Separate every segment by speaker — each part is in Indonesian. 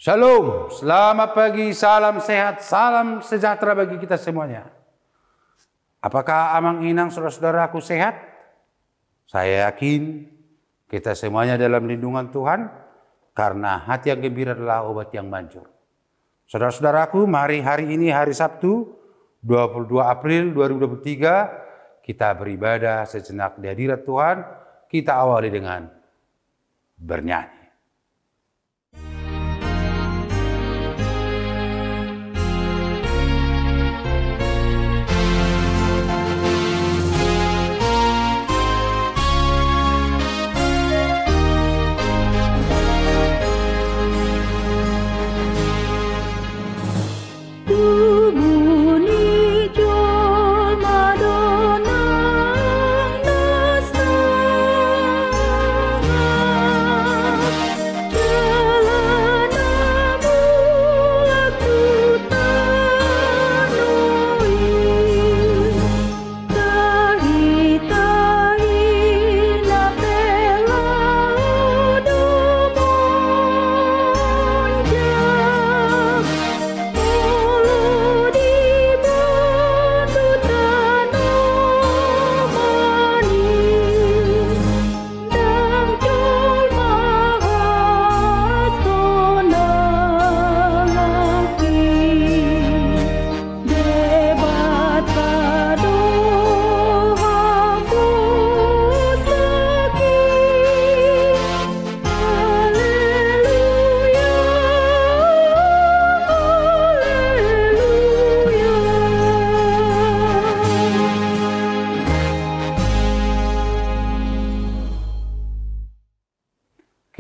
Speaker 1: Shalom, selamat pagi, salam sehat, salam sejahtera bagi kita semuanya. Apakah amang inang saudara-saudaraku sehat? Saya yakin kita semuanya dalam lindungan Tuhan, karena hati yang gembira adalah obat yang manjur. Saudara-saudaraku, mari hari ini hari Sabtu, 22 April 2023, kita beribadah sejenak di hadirat Tuhan. Kita awali dengan bernyanyi.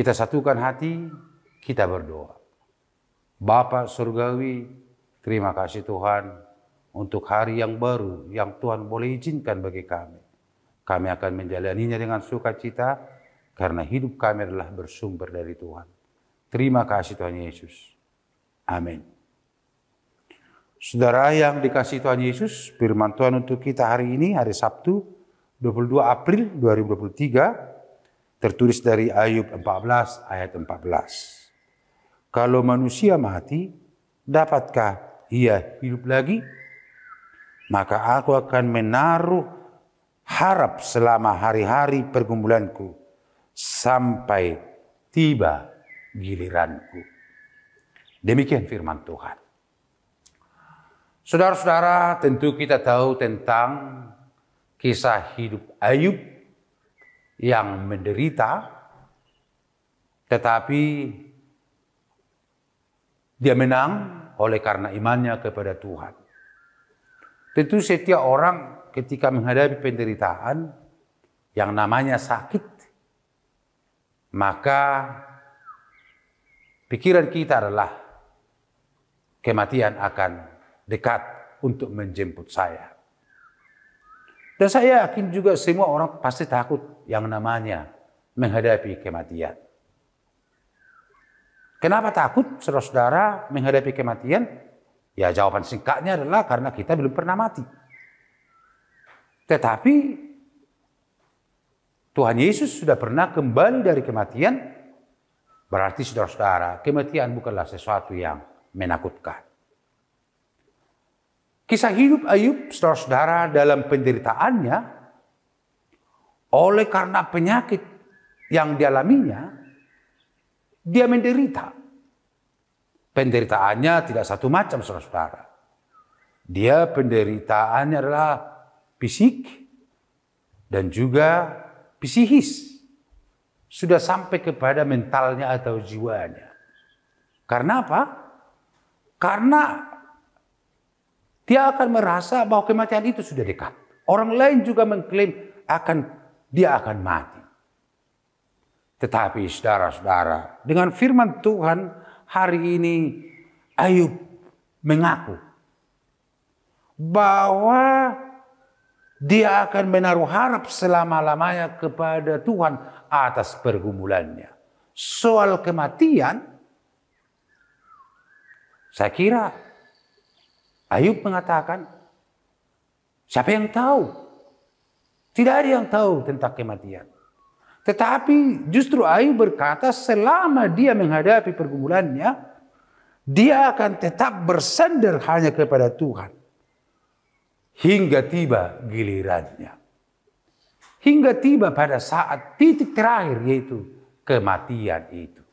Speaker 1: Kita satukan hati, kita berdoa. Bapa Surgawi, terima kasih Tuhan untuk hari yang baru yang Tuhan boleh izinkan bagi kami. Kami akan menjalaninya dengan sukacita karena hidup kami adalah bersumber dari Tuhan. Terima kasih Tuhan Yesus. Amin. Saudara yang dikasihi Tuhan Yesus, firman Tuhan untuk kita hari ini, hari Sabtu, 22 April 2023, tertulis dari Ayub 14 ayat 14. Kalau manusia mati, dapatkah ia hidup lagi? Maka aku akan menaruh harap selama hari-hari pergumulanku sampai tiba giliranku. Demikian firman Tuhan. Saudara-saudara, tentu kita tahu tentang kisah hidup Ayub yang menderita, tetapi dia menang oleh karena imannya kepada Tuhan. Tentu setiap orang ketika menghadapi penderitaan yang namanya sakit, maka pikiran kita adalah kematian akan dekat untuk menjemput saya. Dan saya yakin juga semua orang pasti takut yang namanya menghadapi kematian. Kenapa takut, saudara-saudara, menghadapi kematian? Ya, jawaban singkatnya adalah karena kita belum pernah mati. Tetapi Tuhan Yesus sudah pernah kembali dari kematian, berarti saudara-saudara, kematian bukanlah sesuatu yang menakutkan. Kisah hidup Ayub, saudara-saudara, dalam penderitaannya, oleh karena penyakit yang dialaminya, dia menderita. Penderitaannya tidak satu macam, saudara-saudara. Dia penderitaannya adalah fisik dan juga psikis. Sudah sampai kepada mentalnya atau jiwanya. Karena apa? Karena dia akan merasa bahwa kematian itu sudah dekat. Orang lain juga mengklaim dia akan mati. Tetapi saudara-saudara, dengan firman Tuhan hari ini Ayub mengaku bahwa dia akan menaruh harap selama-lamanya kepada Tuhan atas pergumulannya. Soal kematian, saya kira Ayub mengatakan, siapa yang tahu? Tidak ada yang tahu tentang kematian. Tetapi justru Ayub berkata selama dia menghadapi pergumulannya, dia akan tetap bersandar hanya kepada Tuhan hingga tiba gilirannya. Hingga tiba pada saat titik terakhir, yaitu kematian itu.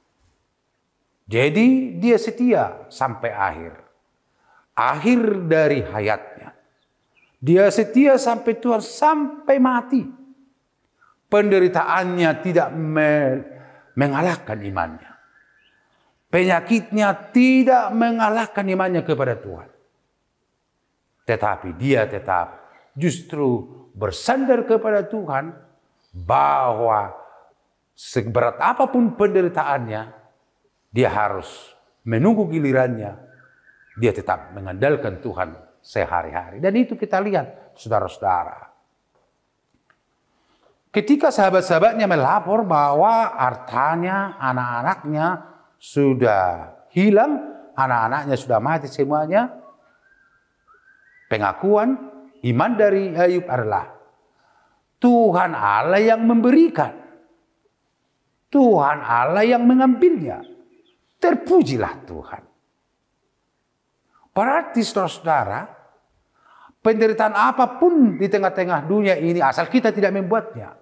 Speaker 1: Jadi dia setia sampai akhir. Akhir dari hayatnya. Dia setia sampai Tuhan, sampai mati. Penderitaannya tidak mengalahkan imannya. Penyakitnya tidak mengalahkan imannya kepada Tuhan. Tetapi dia tetap justru bersandar kepada Tuhan, bahwa seberat apapun penderitaannya, dia harus menunggu gilirannya. Dia tetap mengandalkan Tuhan sehari-hari. Dan itu kita lihat, saudara-saudara. Ketika sahabat-sahabatnya melapor bahwa hartanya, anak-anaknya sudah hilang, anak-anaknya sudah mati semuanya, pengakuan iman dari Ayub adalah Tuhan Allah yang memberikan, Tuhan Allah yang mengambilnya. Terpujilah Tuhan. Berarti saudara-saudara, penderitaan apapun di tengah-tengah dunia ini, asal kita tidak membuatnya,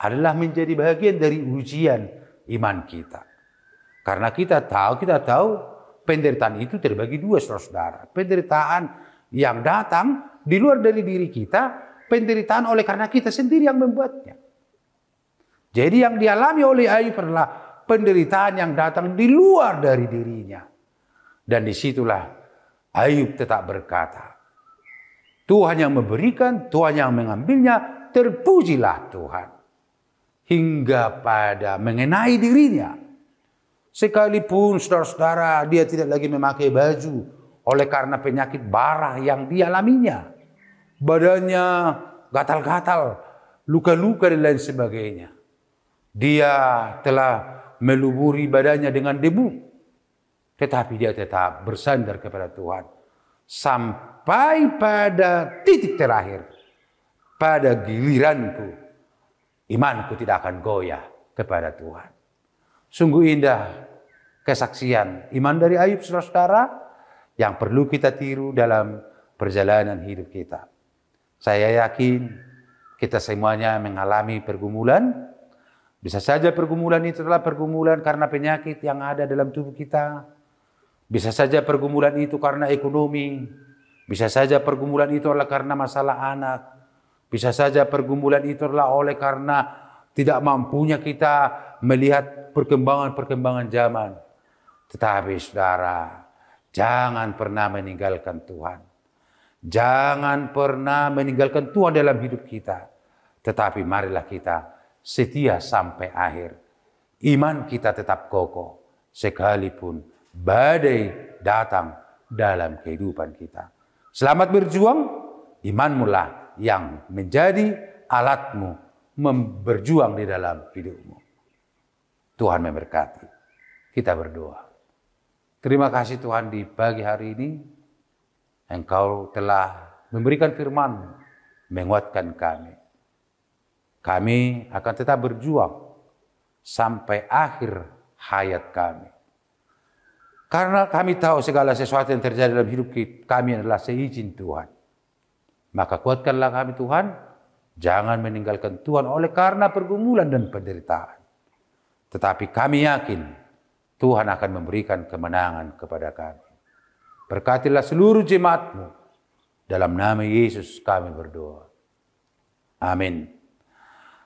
Speaker 1: adalah menjadi bagian dari ujian iman kita. Karena kita tahu penderitaan itu terbagi dua, saudara-saudara. Penderitaan yang datang di luar dari diri kita, penderitaan oleh karena kita sendiri yang membuatnya. Jadi yang dialami oleh Ayub adalah penderitaan yang datang di luar dari dirinya. Dan disitulah Ayub tetap berkata, Tuhan yang memberikan, Tuhan yang mengambilnya, terpujilah Tuhan. Hingga pada mengenai dirinya. Sekalipun saudara-saudara dia tidak lagi memakai baju oleh karena penyakit bara yang dialaminya. Badannya gatal-gatal, luka-luka dan lain sebagainya. Dia telah meluburi badannya dengan debu. Tetapi dia tetap bersandar kepada Tuhan. Sampai pada titik terakhir. Pada giliranku, imanku tidak akan goyah kepada Tuhan. Sungguh indah kesaksian iman dari Ayub, saudara-saudara, yang perlu kita tiru dalam perjalanan hidup kita. Saya yakin kita semuanya mengalami pergumulan. Bisa saja pergumulan itu adalah pergumulan karena penyakit yang ada dalam tubuh kita. Bisa saja pergumulan itu karena ekonomi. Bisa saja pergumulan itu adalah karena masalah anak. Bisa saja pergumulan itu adalah oleh karena tidak mampunya kita melihat perkembangan-perkembangan zaman. Tetapi saudara, jangan pernah meninggalkan Tuhan. Jangan pernah meninggalkan Tuhan dalam hidup kita. Tetapi marilah kita setia sampai akhir. Iman kita tetap kokoh sekalipun badai datang dalam kehidupan kita. Selamat berjuang, imanmulah yang menjadi alatmu berjuang di dalam hidupmu. Tuhan memberkati. Kita berdoa. Terima kasih Tuhan, di pagi hari ini Engkau telah memberikan firman-Mu, menguatkan kami. Kami akan tetap berjuang sampai akhir hayat kami. Karena kami tahu segala sesuatu yang terjadi dalam hidup kami adalah seizin Tuhan. Maka kuatkanlah kami Tuhan, jangan meninggalkan Tuhan oleh karena pergumulan dan penderitaan. Tetapi kami yakin Tuhan akan memberikan kemenangan kepada kami. Berkatilah seluruh jemaat-Mu. Dalam nama Yesus kami berdoa. Amin.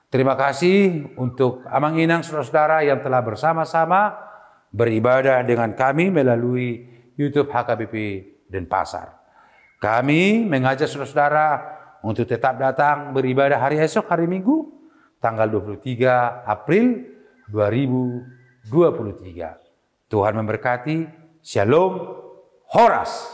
Speaker 1: Terima kasih untuk Amang Inang saudara-saudara yang telah bersama-sama beribadah dengan kami melalui YouTube HKBP Denpasar. Kami mengajak saudara-saudara untuk tetap datang beribadah hari esok, hari Minggu, tanggal 23 April 2023. Tuhan memberkati. Shalom. Horas.